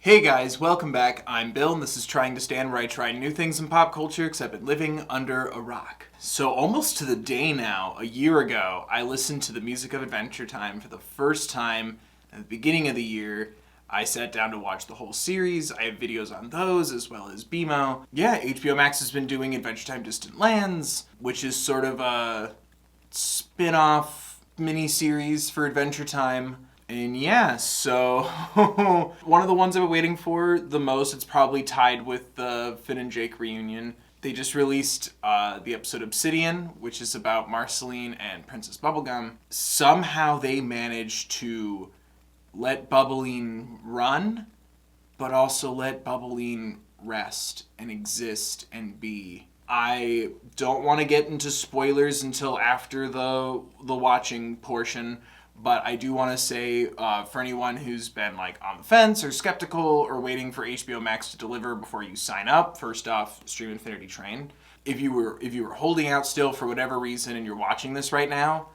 Hey guys, welcome back. I'm Bill, and this is Trying to Stand, where I try new things in pop culture, except been living under a rock. So almost to the day now, a year ago, I listened to the music of Adventure Time for the first time at the beginning of the year. I sat down to watch the whole series. I have videos on those, as well as BMO. Yeah, HBO Max has been doing Adventure Time Distant Lands, which is sort of a spin-off mini-series for Adventure Time. And yeah, so one of the ones I've been waiting for the most, it's probably tied with the Finn and Jake reunion. They just released the episode Obsidian, which is about Marceline and Princess Bubblegum. Somehow they managed to let Bubbline run, but also let Bubbline rest and exist and be. I don't want to get into spoilers until after the watching portion, but I do want to say, for anyone who's been like on the fence or skeptical or waiting for HBO Max to deliver before you sign up, first off, Stream Infinity Train. If you were holding out still for whatever reason and you're watching this right now,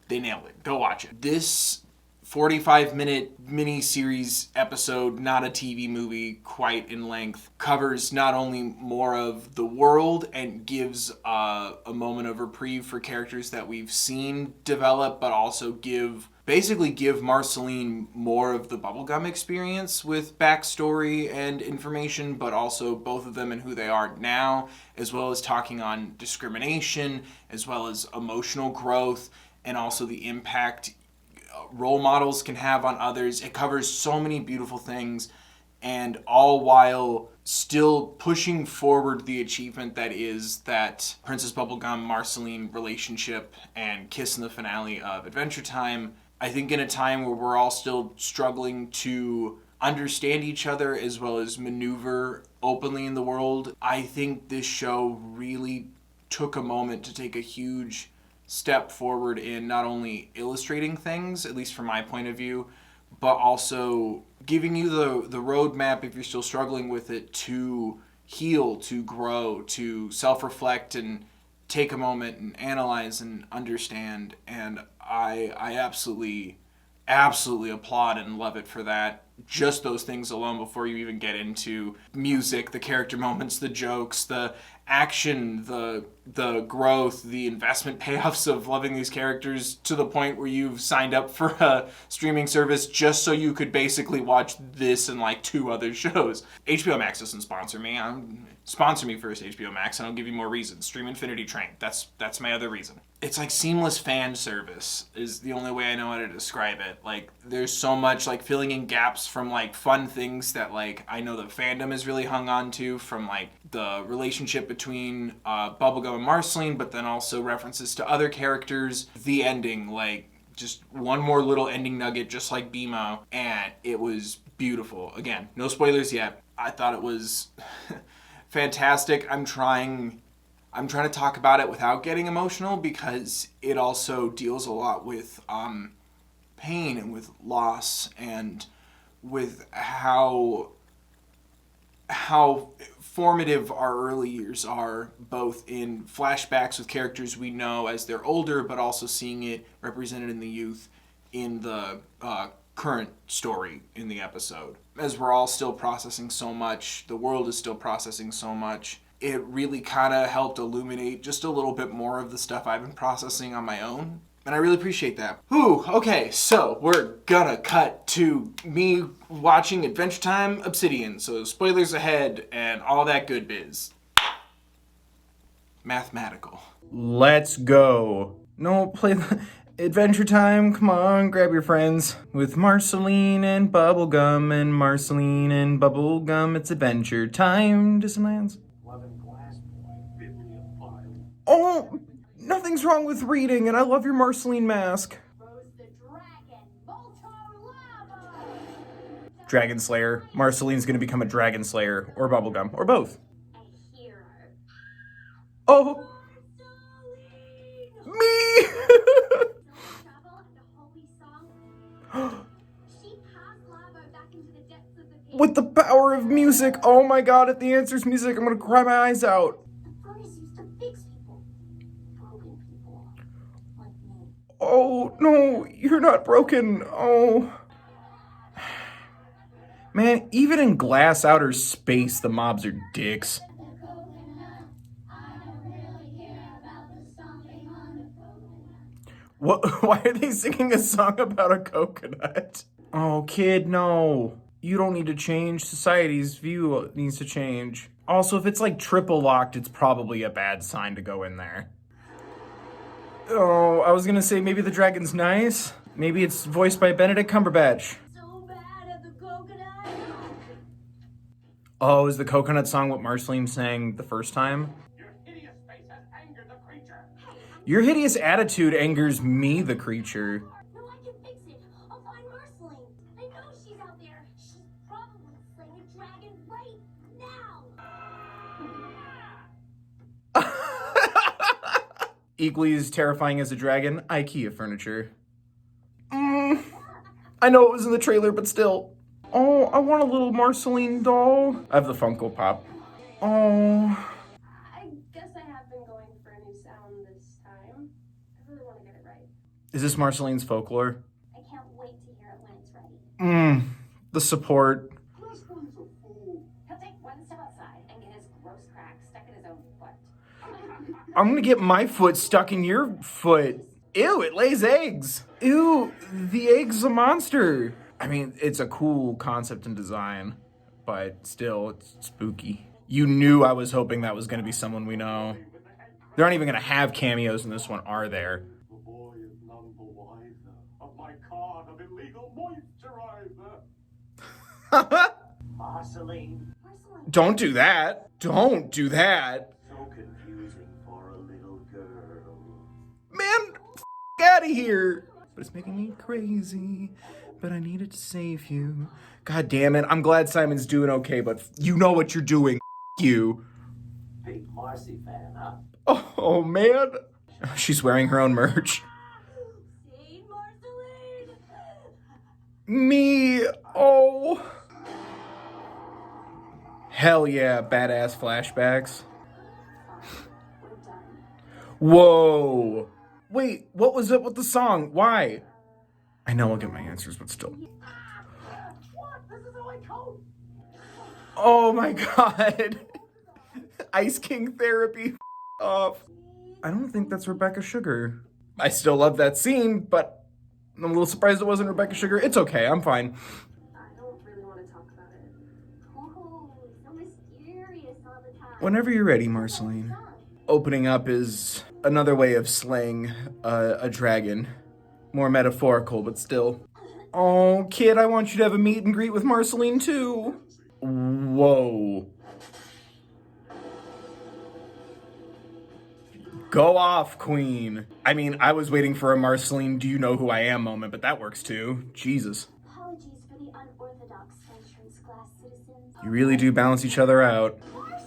they nailed it. Go watch it. This 45-minute mini-series episode, not a TV movie quite in length, covers not only more of the world and gives a moment of reprieve for characters that we've seen develop, but also give Marceline more of the Bubblegum experience with backstory and information, but also both of them and who they are now, as well as talking on discrimination, as well as emotional growth, and also the impact role models can have on others. It covers so many beautiful things, and all while still pushing forward the achievement that is that Princess Bubblegum Marceline relationship and kiss in the finale of Adventure Time. I think in a time where we're all still struggling to understand each other as well as maneuver openly in the world, I think this show really took a moment to take a huge step forward in not only illustrating things, at least from my point of view, but also giving you the roadmap, if you're still struggling with it, to heal, to grow, to self-reflect and take a moment and analyze and understand. And I absolutely applaud and love it for that. Just those things alone before you even get into music, the character moments, the jokes, the action, the growth, the investment payoffs of loving these characters to the point where you've signed up for a streaming service just so you could basically watch this and like 2 other shows. HBO Max doesn't sponsor me. Sponsor me first, HBO Max, and I'll give you more reasons. Stream Infinity Train. That's my other reason. It's like seamless fan service is the only way I know how to describe it. Like, there's so much like filling in gaps from like fun things that like I know the fandom is really hung on to, from like the relationship between Bubblegum and Marceline, but then also references to other characters. The ending, like just one more little ending nugget, just like BMO, and it was beautiful. Again, no spoilers yet. I thought it was fantastic. I'm trying to talk about it without getting emotional because it also deals a lot with pain and with loss and with how formative our early years are, both in flashbacks with characters we know as they're older, but also seeing it represented in the youth in the current story in the episode. As we're all still processing so much, the world is still processing so much, it really kind of helped illuminate just a little bit more of the stuff I've been processing on my own. And I really appreciate that. Okay, so we're gonna cut to me watching Adventure Time Obsidian. So spoilers ahead and all that good biz. Mathematical. Let's go. No, play the Adventure Time, come on, grab your friends. With Marceline and Bubblegum and Marceline and Bubblegum, it's Adventure Time, Disneylands. Oh, nothing's wrong with reading, and I love your Marceline mask. Dragon Slayer. Marceline's gonna become a Dragon Slayer, or Bubblegum, or both. Oh! Me! With the power of music, oh my god, if the answer's music, I'm gonna cry my eyes out. Oh, no, you're not broken. Oh. Man, even in glass outer space, the mobs are dicks. What? Why are they singing a song about a coconut? Oh, kid, no. You don't need to change. Society's view needs to change. Also, if it's like triple locked, it's probably a bad sign to go in there. Oh, I was gonna say maybe the dragon's nice. Maybe it's voiced by Benedict Cumberbatch. So bad at the coconut. Oh, is the coconut song what Marceline sang the first time? Your hideous face has angered the creature. Your hideous attitude angers me, the creature. No, I can fix it. I'll find Marceline. I know she's out there. She's probably slaying a dragon right now. Equally as terrifying as a dragon, IKEA furniture. I know it was in the trailer, but still. Oh, I want a little Marceline doll. I have the Funko Pop. Oh. I guess I have been going for a new sound this time. I really want to get it right. Is this Marceline's folklore? I can't wait to hear it when it's ready. The support. This one's a fool. He'll take one step outside and get his gross crack stuck in his own foot. I'm gonna get my foot stuck in your foot. Ew, it lays eggs. Ew, the egg's a monster. I mean, it's a cool concept and design, but still, it's spooky. You knew I was hoping that was gonna be someone we know. They're not even gonna have cameos in this one, are there? The boy is none the wiser of my card of illegal moisturizer. Marceline. Don't do that. Don't do that. So confusing for a little girl. Man, out of here. But it's making me crazy. But I needed to save you. God damn it. I'm glad Simon's doing okay, but you know what you're doing. You. Big Marcy fan, huh? Oh, man. She's wearing her own merch. See, Marceline? Me. Oh. Hell yeah, badass flashbacks. We're done. Whoa. Wait, what was up with the song? Why? I know I'll get my answers, but still. What? This is how I code. Oh my god. Ice King therapy. Off. I don't think that's Rebecca Sugar. I still love that scene, but I'm a little surprised it wasn't Rebecca Sugar. It's okay, I'm fine. I don't really want to talk about it. Oh, so mysterious all the time. Whenever you're ready, Marceline. Opening up is another way of slaying a dragon. More metaphorical, but still. Oh, kid, I want you to have a meet and greet with Marceline, too. Whoa. Go off, queen. I mean, I was waiting for a Marceline do you know who I am moment, but that works too. Jesus. Apologies for the unorthodox entrance class citizens. You really do balance each other out. Marcy!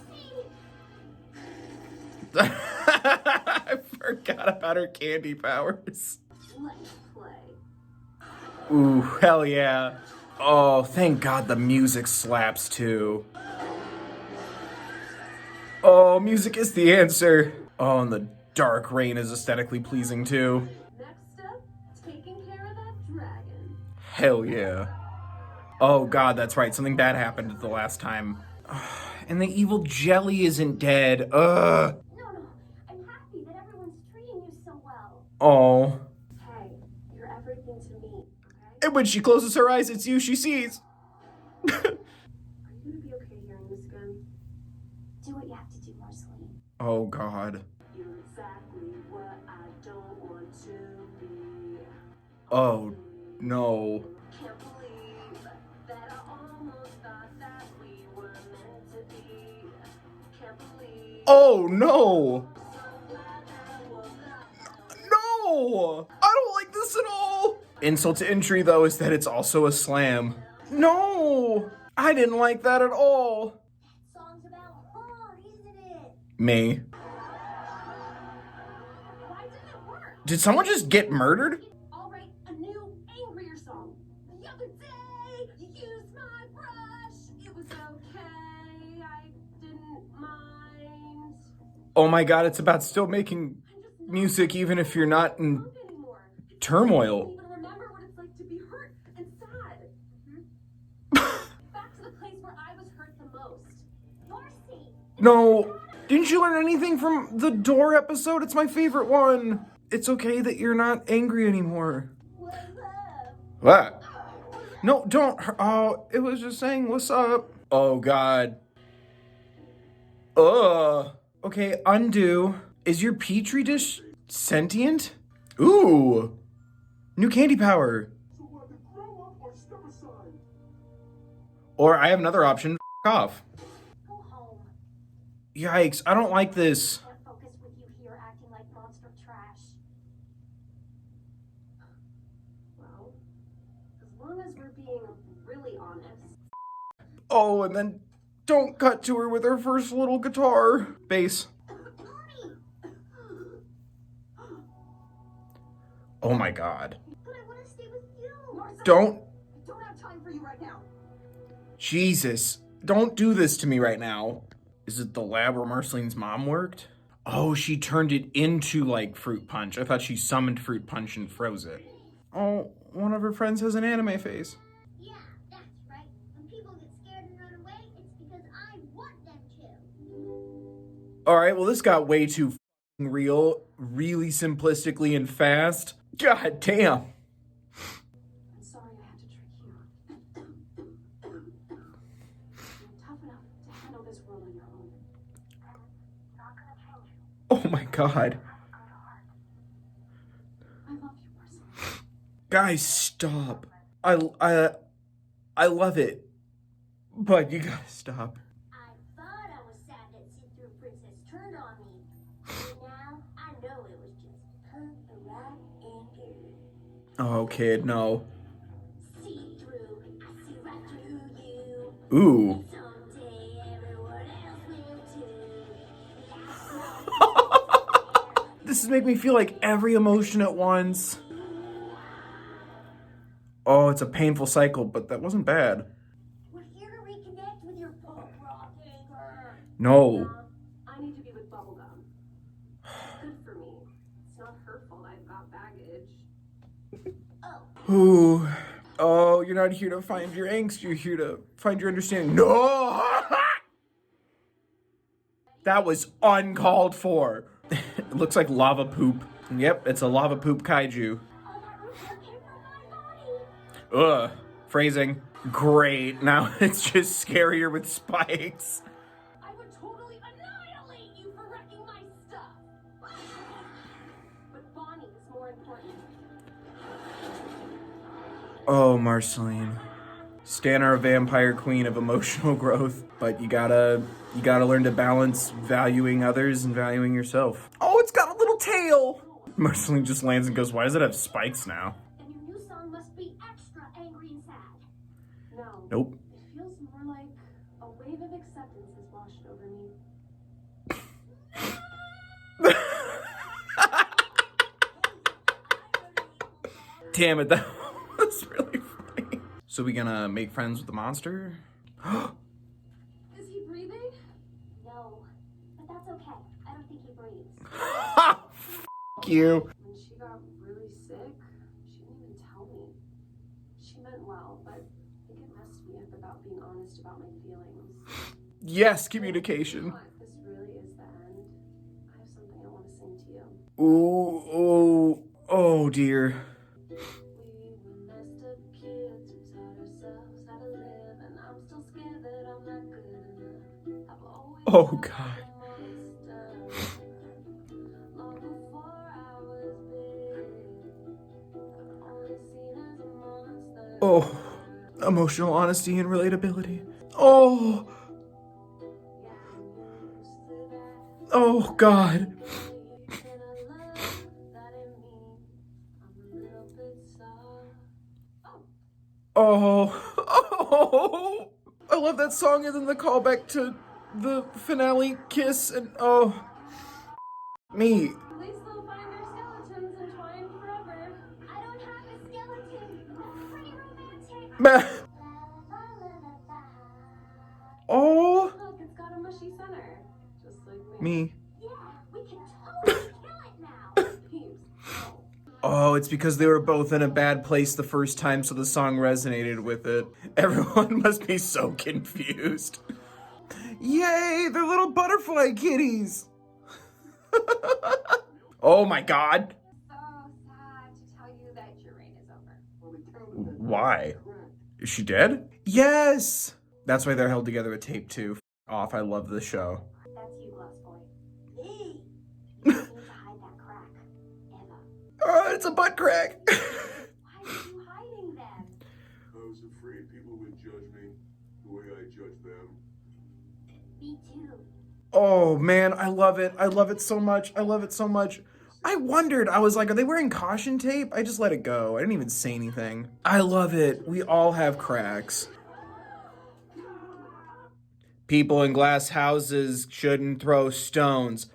I forgot about her candy powers. Let's play. Ooh, hell yeah. Oh, thank God the music slaps too. Oh, music is the answer. Oh, and the dark rain is aesthetically pleasing too. Next up, taking care of that dragon. Hell yeah. Oh God, that's right. Something bad happened the last time. And the evil jelly isn't dead. Ugh. No, I'm happy that everyone's treating you so well. Oh. Hey, you're everything to me, okay? And when she closes her eyes, it's you she sees. Are you gonna be okay hearing this again? Do what you have to do, Marceline. Oh God. You're exactly what I don't want to be. Oh no. Can't believe that I almost thought that we were meant to be. Can't believe. Oh no. So glad that I woke up. No. I don't like this at all. Insult to injury though is that it's also a slam. No. I didn't like that at all. Song's about heart, isn't it? Me. Why didn't it work? Did someone just get murdered? I'll write a new, angrier song. The other day, you used my brush. It was okay. I didn't mind. Oh my God, it's about still making I'm just not music even if you're not in drunk anymore. turmoil. I don't even remember what it's like to be hurt and sad. Back ghost. Marcy! No. Didn't you learn anything from the door episode? It's my favorite one. It's okay that you're not angry anymore. What's up? What? No, don't. Oh, it was just saying, what's up? Oh, God. Ugh. Okay, undo. Is your petri dish sentient? Ooh. New candy power. So either grow up or step aside. Or I have another option. Off. Go home. Yikes, I don't like this. Can't focus with you here acting like monster trash. Well, as long as we're being really honest. Oh, and then don't cut to her with her first little guitar. Bass. Oh my God. But I want to stay with you. Marcy, Don't. I don't have time for you right now. Jesus. Don't do this to me right now. Is it the lab where Marceline's mom worked? Oh, she turned it into like fruit punch. I thought she summoned fruit punch and froze it. Oh, one of her friends has an anime face. Yeah, that's right. When people get scared and run away, it's because I want them to. All right, well, this got way too f***ing real, really simplistically and fast. God damn. I'm sorry I had to trick you. You're tough enough to handle this world on your own. Not gonna change you. Oh my God. I love you, Marcy. Guys, stop. I love it. But you gotta stop. I thought I was sad that see-through princess turned on me. But now I know it was just her right and good. Oh, kid, no. See-through, I see right through you. Ooh. Someday everyone else will too. This is making me feel like every emotion at once. Oh, it's a painful cycle, but that wasn't bad. We're here to reconnect with your punk rock anger. No. I need to be with Bubblegum. Good for me. It's not her fault I've got baggage. Ooh. Oh, you're not here to find your angst. You're here to find your understanding. No! That was uncalled for. It looks like lava poop. Yep, it's a lava poop kaiju. All that root hair came from my body. Ugh. Phrasing. Great. Now it's just scarier with spikes. I would totally annihilate you for wrecking my stuff. But Bonnie is more important. Oh, Marceline. Stan are a vampire queen of emotional growth, but you gotta learn to balance valuing others and valuing yourself. Oh, it's got a little tail! Marceline just lands and goes, why does it have spikes now? And your new song must be extra angry and sad. No. Nope. It feels more like a wave of acceptance has washed over me. Damn it, that was really funny. So we gonna make friends with the monster? Is he breathing? No, but that's okay. I don't think he breathes. F*** you. When she got really sick, she didn't even tell me. She meant well, but I think it messed me up about being honest about my feelings. Yes, communication. This really is the end. I have something I want to sing to you. Ooh, oh dear. We were messed up kids who taught ourselves how to live, and I'm still scared that I'm not good enough. I've always Oh, felt God. like a monster, long before I was big. Only seen as a monster. Oh, emotional honesty and relatability. Oh, Yeah, I'm used to that. oh God. And I love that in me. I'm a little bit soft. Oh. Oh, I love that song and then the callback to the finale kiss and oh, me. At least they'll find their skeletons entwined forever. I don't have a skeleton. That's pretty romantic. Meh. La, la, la, la, la. Oh, Look, it's got a mushy center. Just like me. Yeah, we can totally kill it now. Peeps. Oh. Oh, it's because they were both in a bad place the first time, so the song resonated with it. Everyone must be so confused. Yay, they're little butterfly kitties. Oh my god. So sad to tell you that your reign is over. Well, we counted that. Why? Is she dead? Yes! That's why they're held together with tape too. Off, I love this show. That's you, Glass Boy. Me? You need to hide that crack. Emma. Oh, it's a butt crack. Why are you hiding them? I was afraid people would judge me the way I judge them. Me too. Oh man, I love it. I love it so much. I love it so much. I wondered, I was like, are they wearing caution tape? I just let it go. I didn't even say anything. I love it. We all have cracks. People in glass houses shouldn't throw stones.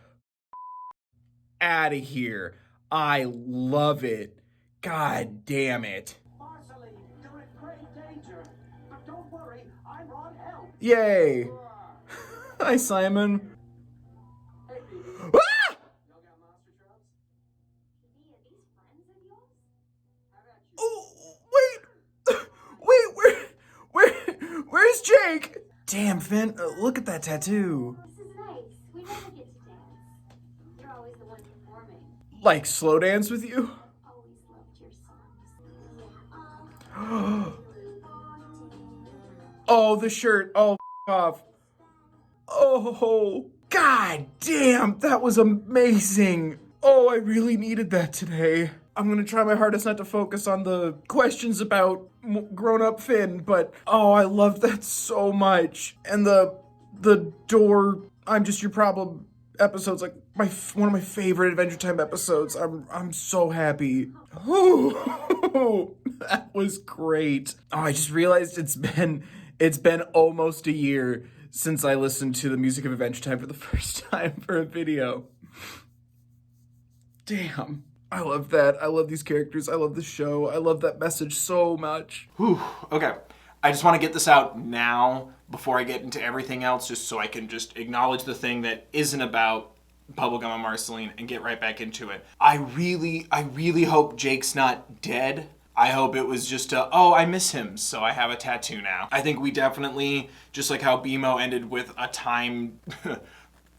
Out of here. I love it. God damn it. Marceline, you're in great danger. But don't worry, I'm on help. Yay. Hi, Simon. Hey, baby. Ah! Y'all got monster trucks? Hey, are these friends of yours? How about you? Oh, wait, where's Jake? Damn, Finn, look at that tattoo. This is nice. We never get to dance. You're always the one performing. Like slow dance with you? Always loved your songs. Oh, the shirt. Oh, off. Oh, god damn, that was amazing. Oh, I really needed that today. I'm gonna try my hardest not to focus on the questions about grown-up Finn, but oh, I love that so much. And the door, I'm just your problem episode's like one of my favorite Adventure Time episodes. I'm so happy. Ooh, that was great. Oh, I just realized it's been almost a year since I listened to the music of Adventure Time for the first time for a video. Damn. I love that. I love these characters. I love the show. I love that message so much. Whew. Okay. I just want to get this out now before I get into everything else, just so I can just acknowledge the thing that isn't about Bubblegum and Marceline and get right back into it. I really hope Jake's not dead. I hope it was just I miss him, so I have a tattoo now. I think we definitely, just like how BMO ended with a time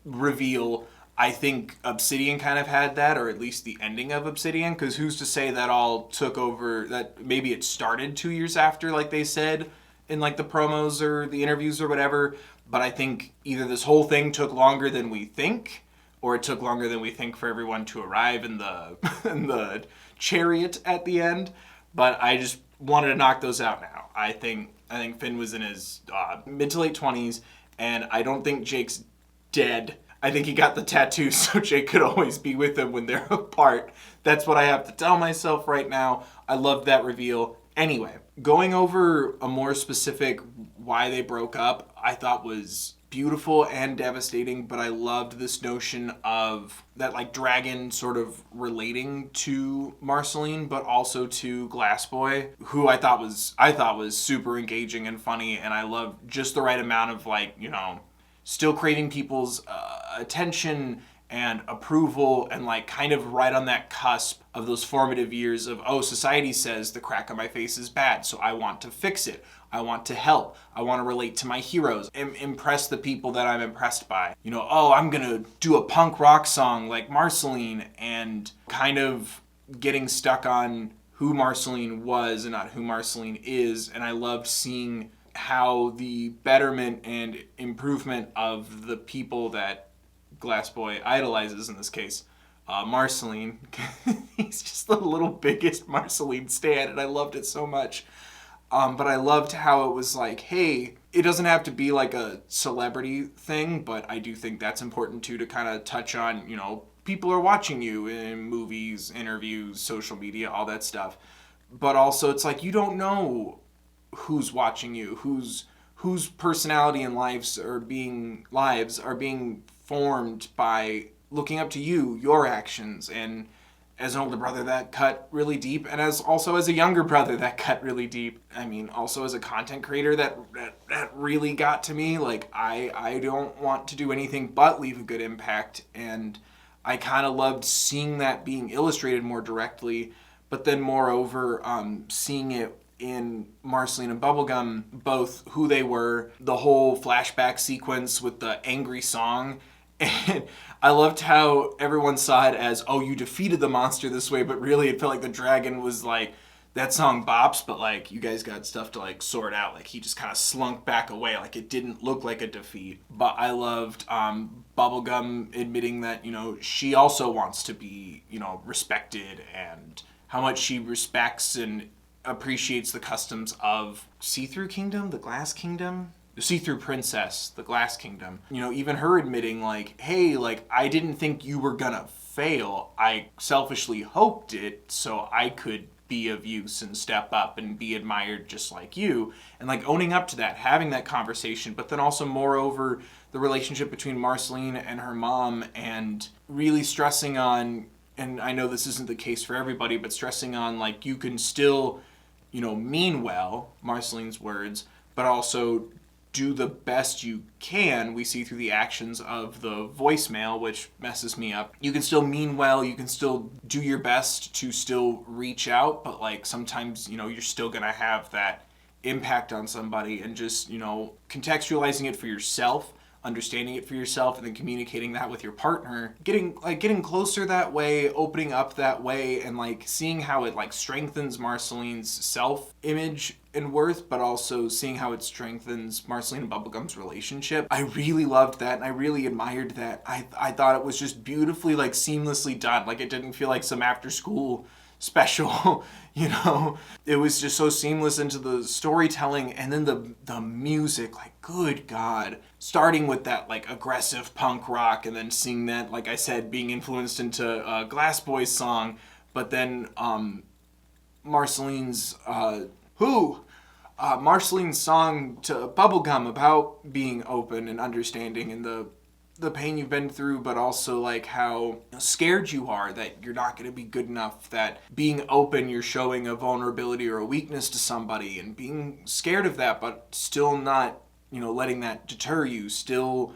reveal, I think Obsidian kind of had that, or at least the ending of Obsidian, because who's to say that all took over, that maybe it started 2 years after, like they said in like the promos or the interviews or whatever, but I think either this whole thing took longer than we think, or it took longer than we think for everyone to arrive in the in the chariot at the end. But I just wanted to knock those out now. I think Finn was in his mid to late 20s, and I don't think Jake's dead. I think he got the tattoo so Jake could always be with him when they're apart. That's what I have to tell myself right now. I loved that reveal. Anyway, going over a more specific why they broke up, I thought was beautiful and devastating, but I loved this notion of that like dragon sort of relating to Marceline, but also to Glass Boy, who I thought was super engaging and funny, and I loved just the right amount of like, you know, still craving people's attention and approval, and like kind of right on that cusp of those formative years of, oh, society says the crack on my face is bad, so I want to fix it. I want to help. I want to relate to my heroes and impress the people that I'm impressed by. You know, oh, I'm gonna do a punk rock song like Marceline, and kind of getting stuck on who Marceline was and not who Marceline is. And I loved seeing how the betterment and improvement of the people that Glass Boy idolizes, in this case, Marceline. He's just the little biggest Marceline stan, and I loved it so much. But I loved how it was like, hey, it doesn't have to be like a celebrity thing, but I do think that's important too, to kind of touch on, you know, people are watching you in movies, interviews, social media, all that stuff. But also it's like, you don't know who's watching you, whose personality and lives are being formed by looking up to you, your actions. And as an older brother, that cut really deep, and as a younger brother, that cut really deep. I mean, also as a content creator, that really got to me. Like, I don't want to do anything but leave a good impact, and I kind of loved seeing that being illustrated more directly, but then moreover, seeing it in Marceline and Bubblegum, both who they were, the whole flashback sequence with the angry song. And I loved how everyone saw it as, oh, you defeated the monster this way, but really it felt like the dragon was like, that song bops, but like you guys got stuff to like sort out. Like he just kind of slunk back away. Like it didn't look like a defeat. But I loved Bubblegum admitting that, she also wants to be, respected, and how much she respects and appreciates the customs of See-Through Kingdom, the Glass Kingdom. The See-Through Princess, the Glass Kingdom. Even her admitting like, hey, like I didn't think you were gonna fail. I selfishly hoped it so I could be of use and step up and be admired just like you, and like owning up to that, having that conversation, but then also moreover the relationship between Marceline and her mom, and really stressing on, and I know this isn't the case for everybody, but stressing on like you can still, mean well, Marceline's words, but also do the best you can. We see through the actions of the voicemail, which messes me up. You can still mean well, you can still do your best to still reach out, but like sometimes, you're still gonna have that impact on somebody, and just, contextualizing it for yourself, understanding it for yourself, and then communicating that with your partner, getting closer that way, opening up that way, and like seeing how it like strengthens Marceline's self-image and worth, but also seeing how it strengthens Marceline and Bubblegum's relationship. I really loved that, and I really admired that. I thought it was just beautifully, like seamlessly done. Like it didn't feel like some after school special, It was just so seamless into the storytelling, and then the music, like good God. Starting with that like aggressive punk rock, and then seeing that, like I said, being influenced into Glass Boy's song, but then Marceline's song to Bubblegum about being open and understanding, and the pain you've been through, but also like how scared you are that you're not going to be good enough, that being open, you're showing a vulnerability or a weakness to somebody, and being scared of that, but still not, letting that deter you, still,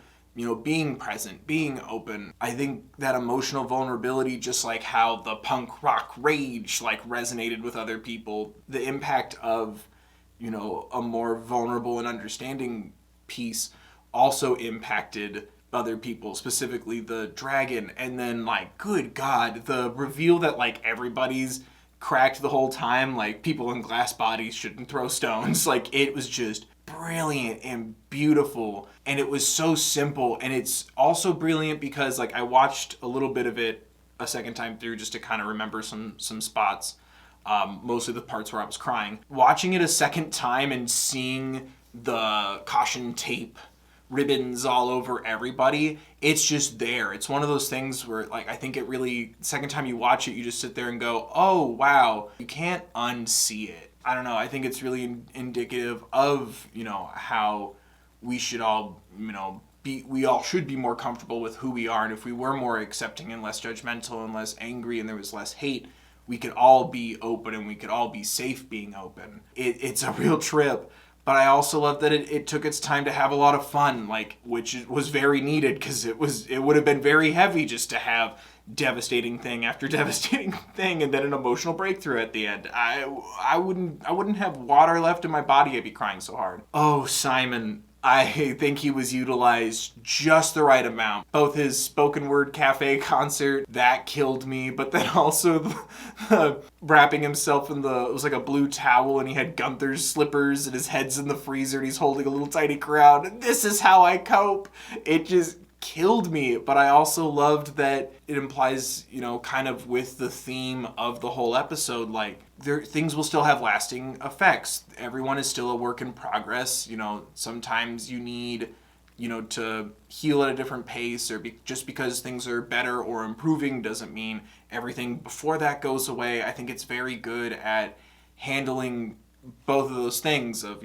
being present, being open. I think that emotional vulnerability, just like how the punk rock rage like resonated with other people, the impact of, a more vulnerable and understanding piece also impacted other people, specifically the dragon. And then like, good God, the reveal that like everybody's cracked the whole time, like people in glass bodies shouldn't throw stones. Like it was just brilliant and beautiful, and it was so simple. And it's also brilliant because like I watched a little bit of it a second time through just to kind of remember some spots, mostly the parts where I was crying. Watching it a second time and seeing the caution tape ribbons all over everybody, it's just there. It's one of those things where like I think it really, second time you watch it, you just sit there and go, oh wow, you can't unsee it. I don't know, I think it's really indicative of, how we should all, we all should be more comfortable with who we are, and if we were more accepting and less judgmental and less angry and there was less hate, we could all be open and we could all be safe being open. It's a real trip. But I also love that it took its time to have a lot of fun, like, which was very needed, because it would have been very heavy just to have devastating thing after devastating thing and then an emotional breakthrough at the end. I wouldn't have water left in my body. I'd be crying so hard. Oh, Simon. I think he was utilized just the right amount. Both his spoken word cafe concert, that killed me, but then also the wrapping himself in it was like a blue towel, and he had Gunther's slippers and his head's in the freezer and he's holding a little tiny crowd. This is how I cope. It just killed me, but I also loved that it implies, kind of with the theme of the whole episode, like things will still have lasting effects. Everyone is still a work in progress. Sometimes you need, to heal at a different pace, or just because things are better or improving doesn't mean everything before that goes away. I think it's very good at handling both of those things of,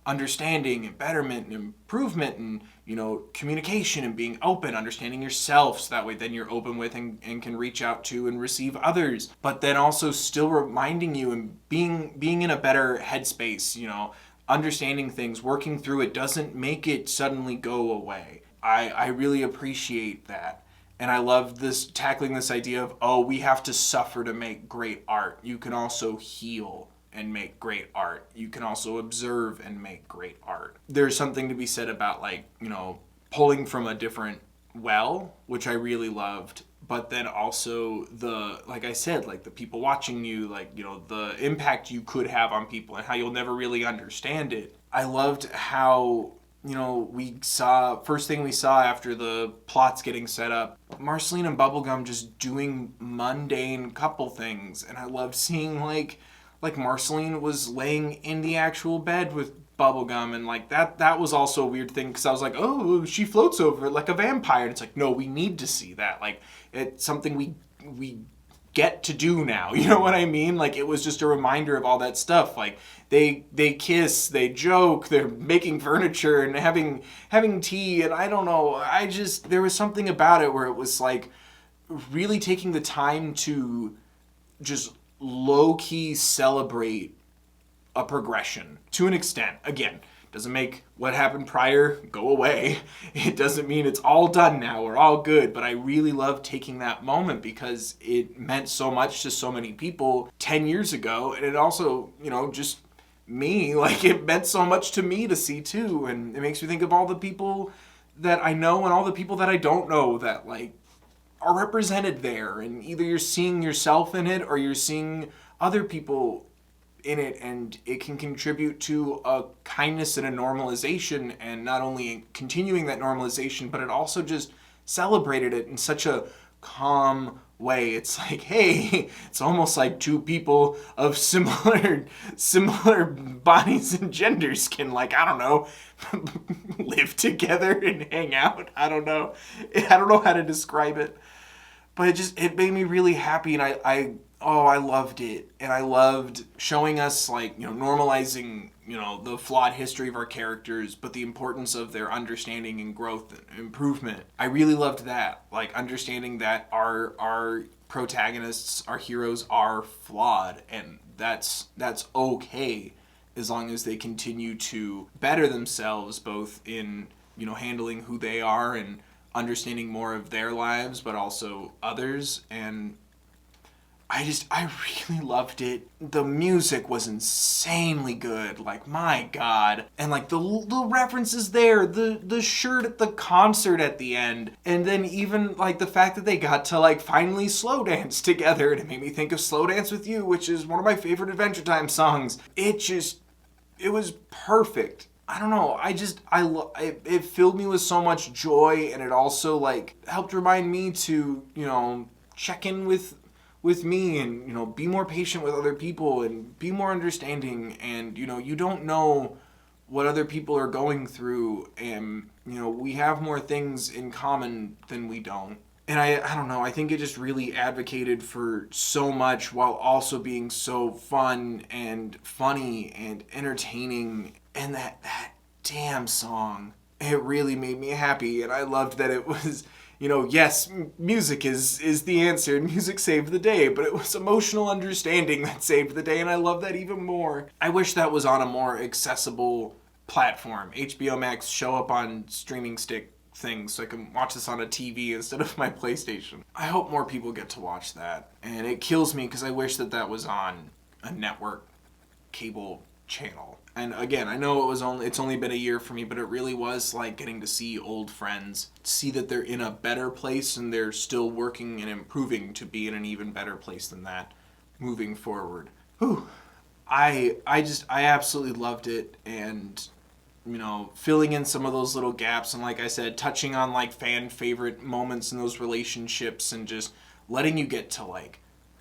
understanding and betterment and improvement and, communication and being open, understanding yourself, so that way then you're open with and can reach out to and receive others, but then also still reminding you and being in a better headspace, understanding things, working through it doesn't make it suddenly go away. I really appreciate that. And I love tackling this idea of, we have to suffer to make great art. You can also heal and make great art. You can also observe and make great art. There's something to be said about, like, you know, pulling from a different well, which I really loved, but then also the, like I said, like the people watching you, like, you know, the impact you could have on people and how you'll never really understand it. I loved how, you know, first thing we saw after the plots getting set up, Marceline and Bubblegum just doing mundane couple things. And I loved seeing like Marceline was laying in the actual bed with Bubblegum, and like that was also a weird thing, because I was like, oh, she floats over like a vampire, and it's like, no, we need to see that. Like, it's something we get to do now, you know what I mean? Like, it was just a reminder of all that stuff. Like, they kiss, they joke, they're making furniture and having tea, and I don't know, there was something about it where it was like really taking the time to just low-key celebrate a progression to an extent. Again, doesn't make what happened prior go away. It doesn't mean it's all done now or all good, but I really love taking that moment because it meant so much to so many people 10 years ago, and it also, you know, just me, like, it meant so much to me to see too, and it makes me think of all the people that I know and all the people that I don't know that, like, are represented there, and either you're seeing yourself in it or you're seeing other people in it, and it can contribute to a kindness and a normalization, and not only continuing that normalization, but it also just celebrated it in such a calm way. It's like, hey, it's almost like two people of similar bodies and genders can, like, I don't know, live together and hang out. I don't know how to describe it, but it made me really happy, and I loved it. And I loved showing us, like, you know, normalizing, you know, the flawed history of our characters, but the importance of their understanding and growth and improvement. I really loved that. Like, understanding that our protagonists, our heroes, are flawed, and that's okay as long as they continue to better themselves, both in, you know, handling who they are and understanding more of their lives, but also others. And I really loved it. The music was insanely good. Like, my God. And like the references there, the shirt at the concert at the end. And then even like the fact that they got to like finally slow dance together. And it made me think of Slow Dance With You, which is one of my favorite Adventure Time songs. It was perfect. I don't know, it filled me with so much joy, and it also like helped remind me to, you know, check in with me, and, you know, be more patient with other people and be more understanding. And, you know, you don't know what other people are going through, and, you know, we have more things in common than we don't. And I don't know, I think it just really advocated for so much while also being so fun and funny and entertaining. And that damn song, it really made me happy. And I loved that it was, you know, yes, music is the answer, and music saved the day, but it was emotional understanding that saved the day, and I love that even more. I wish that was on a more accessible platform. HBO Max show up on streaming stick things so I can watch this on a TV instead of my PlayStation. I hope more people get to watch that, and it kills me because I wish that was on a network cable channel. And again, I know it's only been a year for me, but it really was like getting to see old friends, see that they're in a better place and they're still working and improving to be in an even better place than that moving forward. Whew. I absolutely loved it, and, you know, filling in some of those little gaps, and like I said, touching on like fan favorite moments in those relationships, and just letting you get to like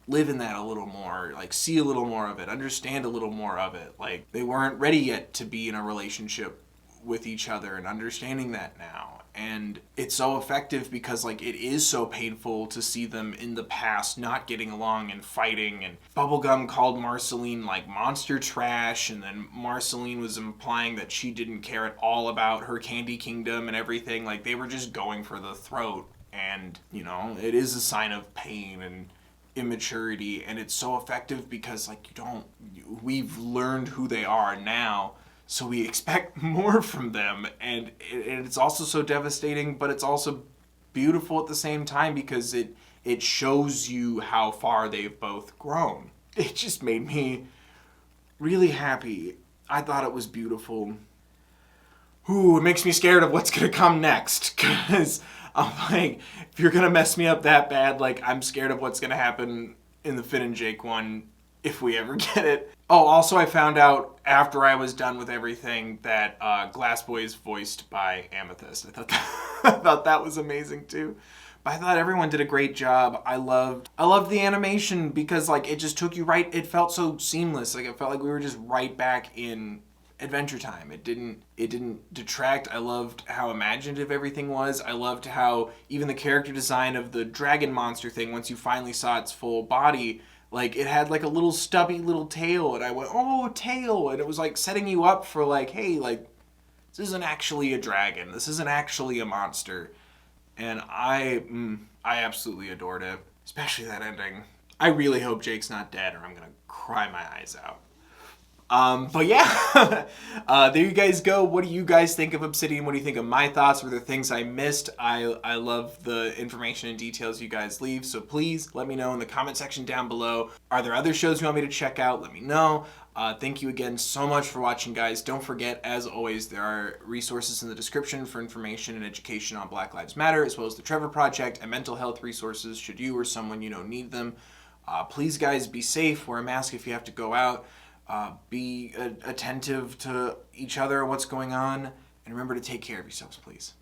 live in that a little more, like see a little more of it, understand a little more of it. Like, they weren't ready yet to be in a relationship with each other, and understanding that now. And it's so effective because like it is so painful to see them in the past not getting along and fighting. And Bubblegum called Marceline like monster trash, and then Marceline was implying that she didn't care at all about her candy kingdom and everything. Like, they were just going for the throat. And, you know, it is a sign of pain and immaturity, and it's so effective because like we've learned who they are now, so we expect more from them, and it's also so devastating, but it's also beautiful at the same time because it shows you how far they've both grown. It just made me really happy. I thought it was beautiful. Ooh, it makes me scared of what's gonna come next, because I'm like, if you're gonna mess me up that bad, like, I'm scared of what's gonna happen in the Finn and Jake one, if we ever get it. Oh, also I found out after I was done with everything that Glass Boy is voiced by Amethyst. I thought that was amazing too. But I thought everyone did a great job. I loved the animation because like it just took you right. It felt so seamless. Like it felt like we were just right back in Adventure Time. It didn't detract. I loved how imaginative everything was. I loved how even the character design of the dragon monster thing, once you finally saw its full body, like it had like a little stubby little tail, and I went, oh, tail, and it was like setting you up for like, hey, like this isn't actually a dragon. This isn't actually a monster. And I absolutely adored it, especially that ending. I really hope Jake's not dead or I'm gonna cry my eyes out. But yeah, there you guys go. What do you guys think of Obsidian? What do you think of my thoughts? Were there things I missed? I love the information and details you guys leave, so please let me know in the comment section down below. Are there other shows you want me to check out? Let me know. Thank you again so much for watching, guys. Don't forget, as always, there are resources in the description for information and education on Black Lives Matter, as well as the Trevor Project and mental health resources should you or someone you know need them. Please, guys, be safe. Wear a mask if you have to go out. Be attentive to each other and what's going on. And remember to take care of yourselves, please.